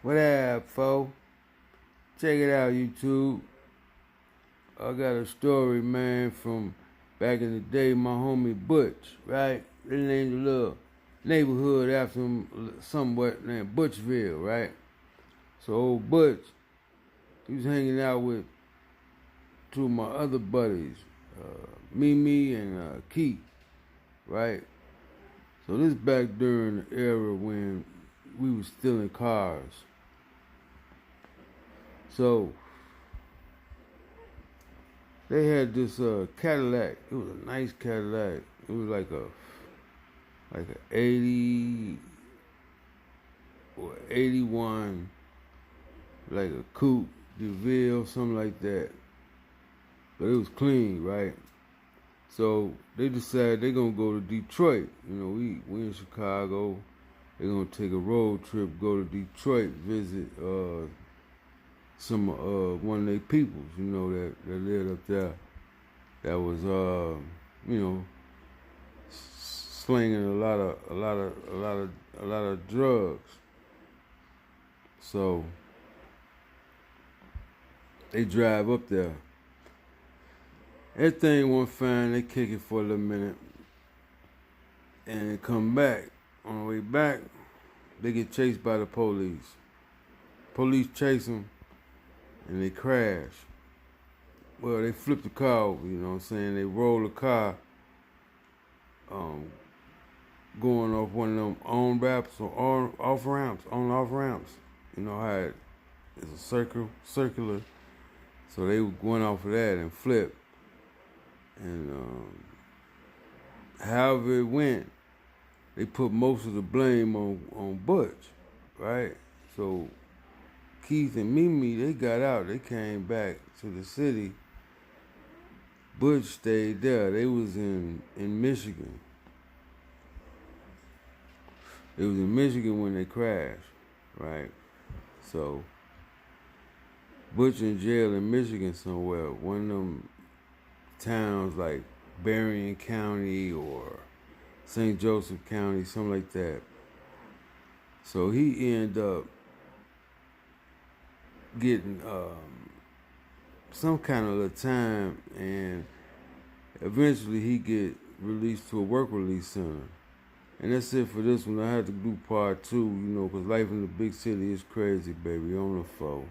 What up, fo? Check it out, YouTube. I got a story, man, from back in the day. My homie Butch, right? They named a little neighborhood after him, somewhat named Butchville, right? So old Butch, he was hanging out with two of my other buddies, Mimi and Keith, right? So this back during the era when we was stealing cars. So they had this Cadillac. It was a nice Cadillac. It was like a 80 or 81, like a coupe, DeVille, something like that. But it was clean, right? So they decided they're gonna go to Detroit. You know, we in Chicago. They're gonna take a road trip, go to Detroit, visit some one of their peoples, you know, that lived up there. That was you know, slinging a lot of drugs. So they drive up there. Everything went fine. They kick it for a little minute, and they come back. On the way back, they get chased by the police. Police chase them, and they crash. Well, they flip the car over, you know what I'm saying? They roll the car, going off one of them on ramps or off ramps, on off ramps. You know how it's a circular. So they went off of that and flipped. And however it went, they put most of the blame on Butch, right? So Keith and Mimi, they got out. They came back to the city. Butch stayed there. They was in Michigan. It was in Michigan when they crashed, right? So Butch in jail in Michigan somewhere. One of them towns like Berrien County or St. Joseph County, something like that. So he ended up getting some kind of little time, and eventually he get released to a work release center. And that's it for this one. I had to do part 2, you know, because life in the big city is crazy, baby, on the phone.